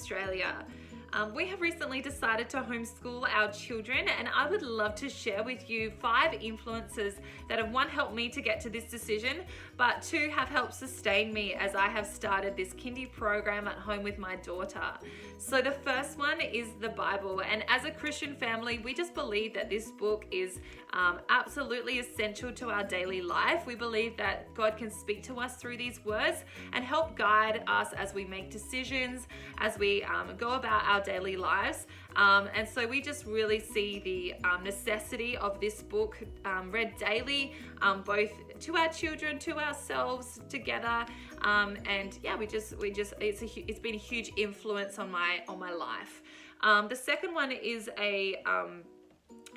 Australia. We have recently decided to homeschool our children, and I would love to share with you 5 influences that have, 1, helped me to get to this decision, but 2, have helped sustain me as I have started this kindy program at home with my daughter. So the first one is the Bible, and as a Christian family, we just believe that this book is absolutely essential to our daily life. We believe that God can speak to us through these words and help guide us as we make decisions, as we go about our daily lives. And so we just really see the necessity of this book read daily, both to our children, to ourselves, together. And yeah, it's been a huge influence on my life. The second one is a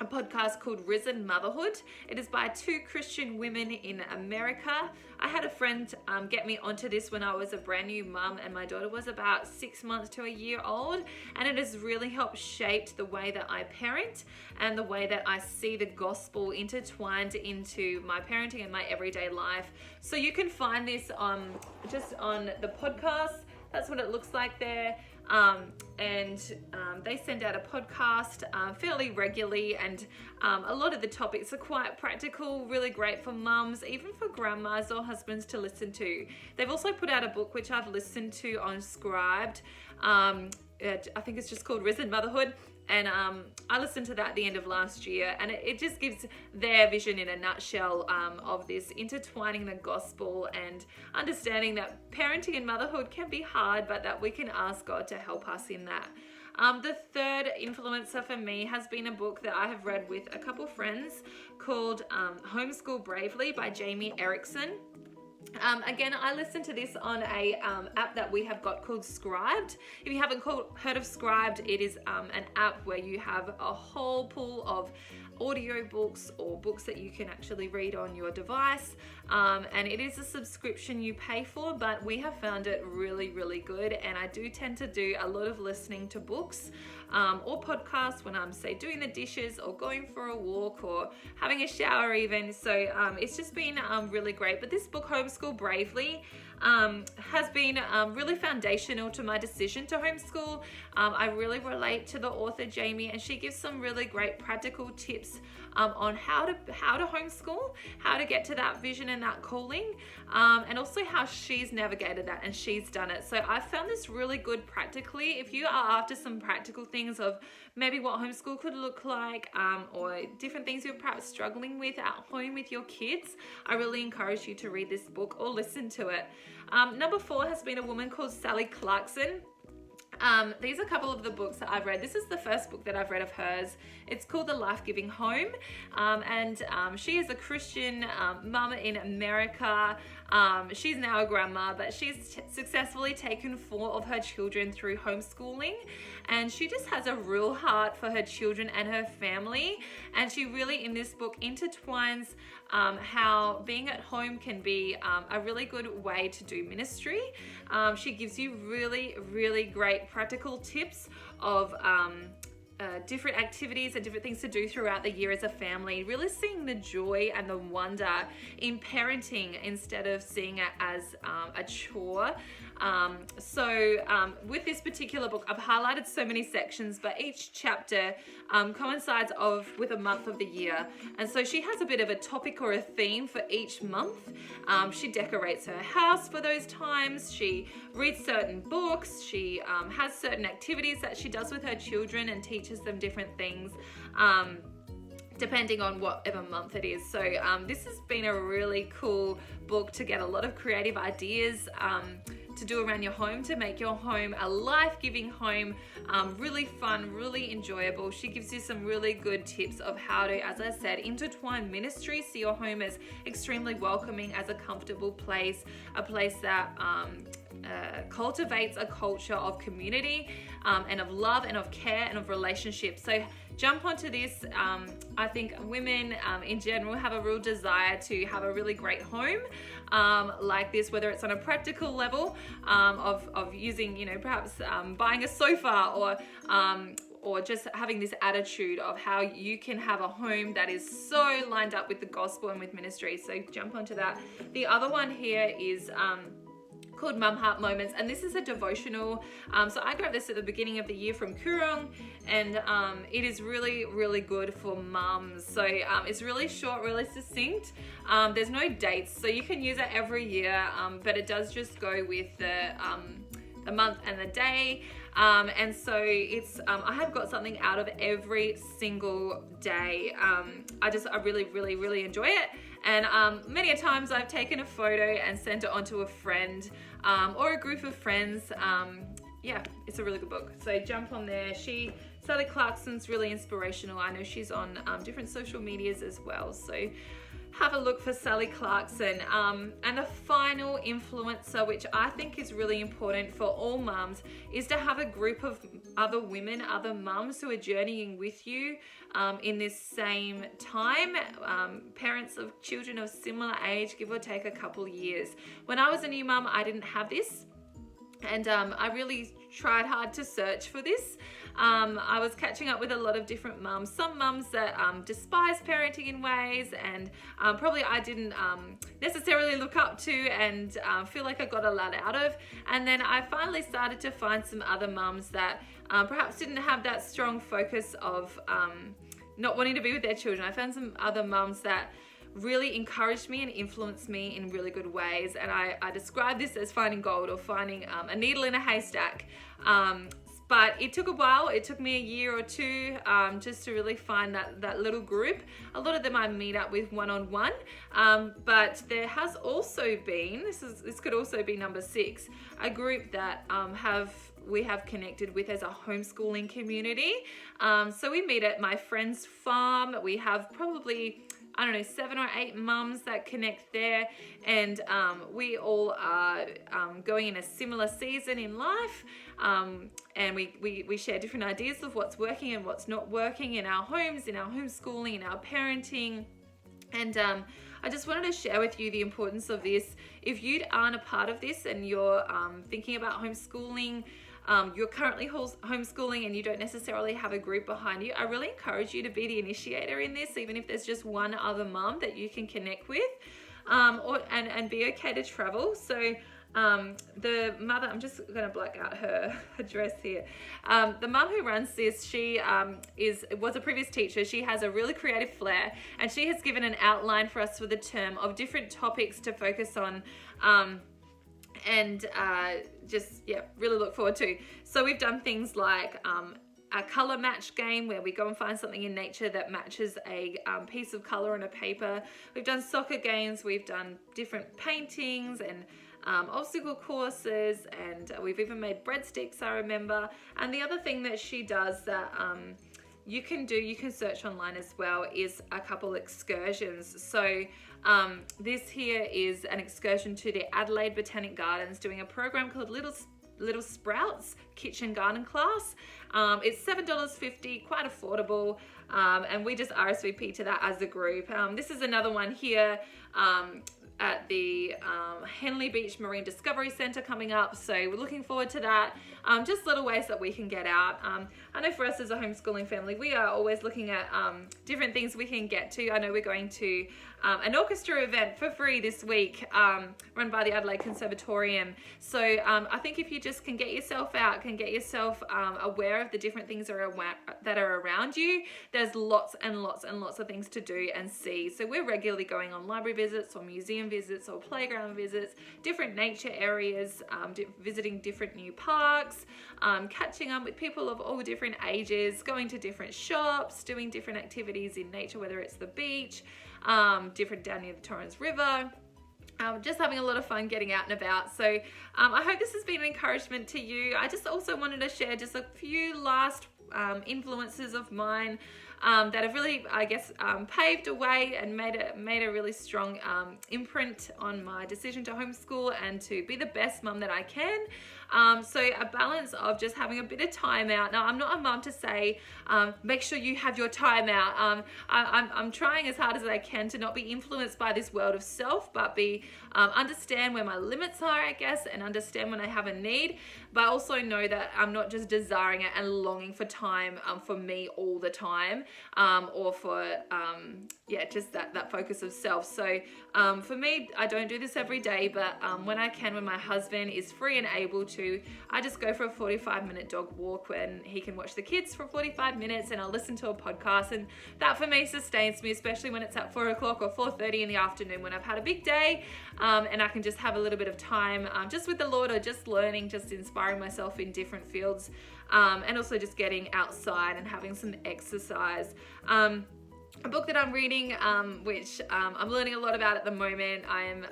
podcast called Risen Motherhood. It is by 2 Christian women in America. I had a friend get me onto this when I was a brand new mum and my daughter was about 6 months to a year old, and it has really helped shape the way that I parent and the way that I see the gospel intertwined into my parenting and my everyday life. So you can find this just on the podcast. That's what it looks like there. They send out a podcast fairly regularly, and a lot of the topics are quite practical, really great for mums, even for grandmas or husbands to listen to. They've also put out a book which I've listened to on Scribed. I think it's just called Risen Motherhood. And I listened to that at the end of last year, and it just gives their vision in a nutshell of this intertwining the gospel and understanding that parenting and motherhood can be hard, but that we can ask God to help us in that. The third influencer for me has been a book that I have read with a couple friends called Homeschool Bravely by Jamie Erickson. Again, I listened to this on a app that we have got called Scribed. If you haven't heard of Scribed, it is an app where you have a whole pool of audio books or books that you can actually read on your device, and it is a subscription you pay for, but we have found it really, really good. And I do tend to do a lot of listening to books or podcasts when I'm, say, doing the dishes or going for a walk or having a shower even. So it's just been really great. But this book, Homeschool Bravely, has been really foundational to my decision to homeschool. I really relate to the author Jamie, and she gives some really great practical tips on how to homeschool, how to get to that vision and that calling, and also how she's navigated that and she's done it. So I found this really good practically. If you are after some practical things of maybe what homeschool could look like, or different things you're perhaps struggling with at home with your kids, I really encourage you to read this book or listen to it. Number 4 has been a woman called Sally Clarkson. These are a couple of the books that I've read. This is the first book that I've read of hers. It's called The Life-Giving Home, and she is a Christian mum in America. She's now a grandma, but she's successfully taken 4 of her children through homeschooling, and she just has a real heart for her children and her family. And she really, in this book, intertwines how being at home can be a really good way to do ministry. She gives you really, really great practical tips of different activities and different things to do throughout the year as a family, really seeing the joy and the wonder in parenting instead of seeing it as a chore. With this particular book, I've highlighted so many sections, but each chapter coincides with a month of the year. And so she has a bit of a topic or a theme for each month. She decorates her house for those times. She reads certain books. She has certain activities that she does with her children and teaches them different things, depending on whatever month it is. So this has been a really cool book to get a lot of creative ideas to do around your home, to make your home a life-giving home, really fun, really enjoyable. She gives you some really good tips of how to, as I said, intertwine ministry, so your home is extremely welcoming as a comfortable place, a place that cultivates a culture of community and of love and of care and of relationships. So jump onto this. I think women in general have a real desire to have a really great home like this, whether it's on a practical level of using, perhaps buying a sofa or just having this attitude of how you can have a home that is so lined up with the gospel and with ministry. So jump onto that. The other one here is called Mum Heart Moments, and this is a devotional. So I grabbed this at the beginning of the year from Kurong, and it is really good for mums. So it's really short, really succinct. There's no dates, so you can use it every year, but it does just go with the month and the day. And so it's I have got something out of every single day. I really enjoy it. And many a times I've taken a photo and sent it on to a friend or a group of friends. Yeah, it's a really good book. So jump on there. Sally Clarkson's really inspirational. I know she's on different social medias as well. So have a look for Sally Clarkson. And the final influencer, which I think is really important for all mums, is to have a group of other women, other mums who are journeying with you in this same time. Parents of children of similar age, give or take a couple years. When I was a new mum, I didn't have this. And I really tried hard to search for this. I was catching up with a lot of different mums, some mums that despise parenting in ways, and probably I didn't necessarily look up to and feel like I got a lot out of. And then I finally started to find some other mums that perhaps didn't have that strong focus of not wanting to be with their children. I found some other mums that really encouraged me and influenced me in really good ways. And I describe this as finding gold, or finding a needle in a haystack. But it took a while. It took me a year or two just to really find that little group. A lot of them I meet up with one-on-one. But there has also been, this could also be number 6, a group that we have connected with as a homeschooling community. So we meet at my friend's farm. We have probably, I don't know, 7 or 8 mums that connect there, and we all are going in a similar season in life, and we share different ideas of what's working and what's not working in our homes, in our homeschooling, in our parenting. And I just wanted to share with you the importance of this. If you aren't a part of this and you're thinking about homeschooling, you're currently homeschooling and you don't necessarily have a group behind you, I really encourage you to be the initiator in this, even if there's just one other mum that you can connect with, and be okay to travel. So the mother, I'm just going to black out her address here. The mum who runs this, she was a previous teacher. She has a really creative flair, and she has given an outline for us for the term of different topics to focus on. And really look forward to. So we've done things like a color match game, where we go and find something in nature that matches a piece of color on a paper. We've done soccer games, we've done different paintings and obstacle courses, and we've even made breadsticks, I remember. And the other thing that she does that you can search online as well, is a couple excursions. So this here is an excursion to the Adelaide Botanic Gardens, doing a program called Little Sprouts Kitchen Garden Class. It's $7.50, quite affordable, and we just RSVP to that as a group. This is another one here at the Henley Beach Marine Discovery Centre coming up, so we're looking forward to that. Just little ways that we can get out. I know for us as a homeschooling family, we are always looking at different things we can get to. I know we're going to an orchestra event for free this week, run by the Adelaide Conservatorium. So I think if you just can get yourself out, can get yourself aware of the different things that are around you, there's lots and lots and lots of things to do and see. So we're regularly going on library visits or museum visits or playground visits, different nature areas, visiting different new parks, catching up with people of all different ages, going to different shops, doing different activities in nature, whether it's the beach, different down near the Torrens River, just having a lot of fun getting out and about. So I hope this has been an encouragement to you. I just also wanted to share just a few last influences of mine that have really, I guess, paved a way and made a really strong imprint on my decision to homeschool and to be the best mum that I can. So a balance of just having a bit of time out. Now, I'm not a mum to say, make sure you have your time out. I'm trying as hard as I can to not be influenced by this world of self, but understand where my limits are, I guess, and understand when I have a need, but also know that I'm not just desiring it and longing for time for me all the time, or for just that focus of self. So for me, I don't do this every day, but when I can, when my husband is free and able to, I just go for a 45-minute dog walk when he can watch the kids for 45 minutes, and I'll listen to a podcast, and that for me sustains me, especially when it's at 4 o'clock or 4:30 in the afternoon when I've had a big day, and I can just have a little bit of time just with the Lord, or just learning, just inspiring myself in different fields, and also just getting outside and having some exercise. A book that I'm reading, which I'm learning a lot about at the moment, I'm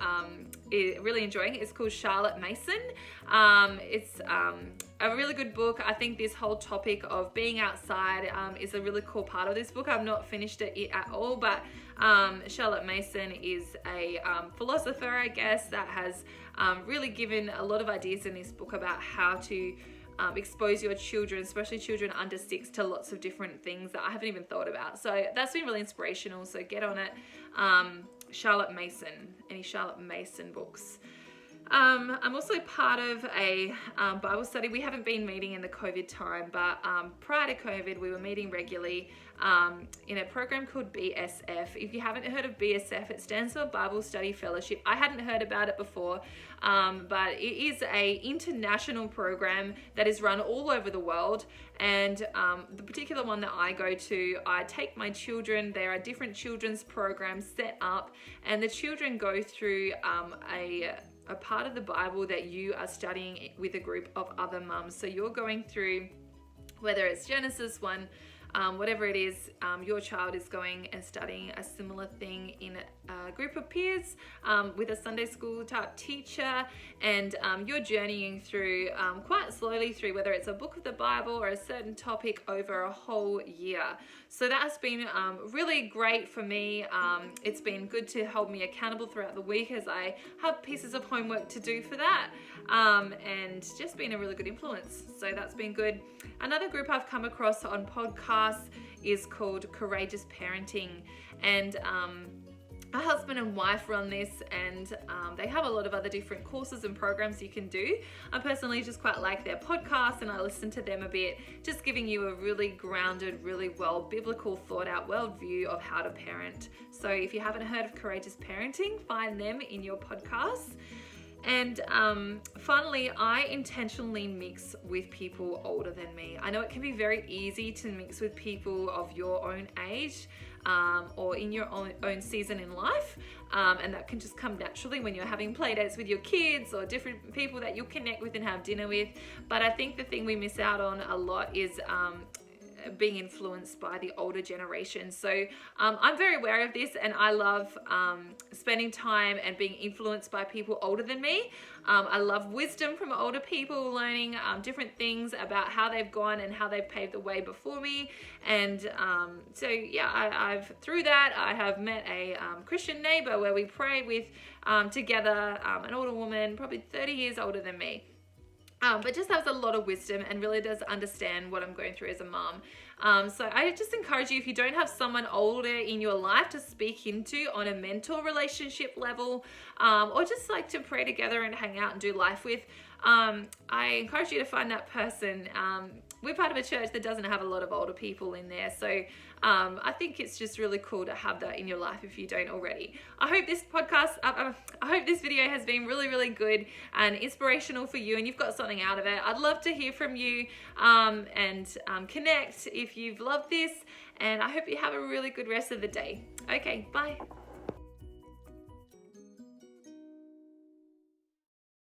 really enjoying. It's called Charlotte Mason. It's a really good book. I think this whole topic of being outside is a really cool part of this book. I've not finished it at all, but Charlotte Mason is a philosopher, I guess, that has really given a lot of ideas in this book about how to expose your children, especially children under 6, to lots of different things that I haven't even thought about. So that's been really inspirational. So get on it. Charlotte Mason, any Charlotte Mason books. I'm also part of a Bible study. We haven't been meeting in the COVID time, but prior to COVID, we were meeting regularly in a program called BSF. If you haven't heard of BSF, it stands for Bible Study Fellowship. I hadn't heard about it before, but it is an international program that is run all over the world. And the particular one that I go to, I take my children. There are different children's programs set up, and the children go through a part of the Bible that you are studying with a group of other mums. So you're going through, whether it's Genesis 1, whatever it is, your child is going and studying a similar thing in a group of peers with a Sunday school type teacher, and you're journeying through quite slowly through whether it's a book of the Bible or a certain topic over a whole year. So that has been really great for me. It's been good to hold me accountable throughout the week as I have pieces of homework to do for that, and just been a really good influence. So that's been good. Another group I've come across on podcasts is called Courageous Parenting, and a husband and wife run this, and they have a lot of other different courses and programs you can do. I personally just quite like their podcast, and I listen to them a bit, just giving you a really grounded, really well biblical thought out worldview of how to parent. So if you haven't heard of Courageous Parenting, find them in your podcasts. And finally, I intentionally mix with people older than me. I know it can be very easy to mix with people of your own age, or in your own season in life, and that can just come naturally when you're having play dates with your kids or different people that you'll connect with and have dinner with. But I think the thing we miss out on a lot is being influenced by the older generation. So I'm very aware of this, and I love spending time and being influenced by people older than me. I love wisdom from older people, learning different things about how they've gone and how they've paved the way before me. And so yeah, I've through that I have met a Christian neighbor where we pray with together, an older woman, probably 30 years older than me. But just has a lot of wisdom and really does understand what I'm going through as a mom. So I just encourage you, if you don't have someone older in your life to speak into on a mentor relationship level, or just like to pray together and hang out and do life with, I encourage you to find that person. We're part of a church that doesn't have a lot of older people in there, so I think it's just really cool to have that in your life if you don't already. I hope this podcast, I hope this video has been really, really good and inspirational for you, and you've got something out of it. I'd love to hear from you and connect if you've loved this, and I hope you have a really good rest of the day. Okay, bye.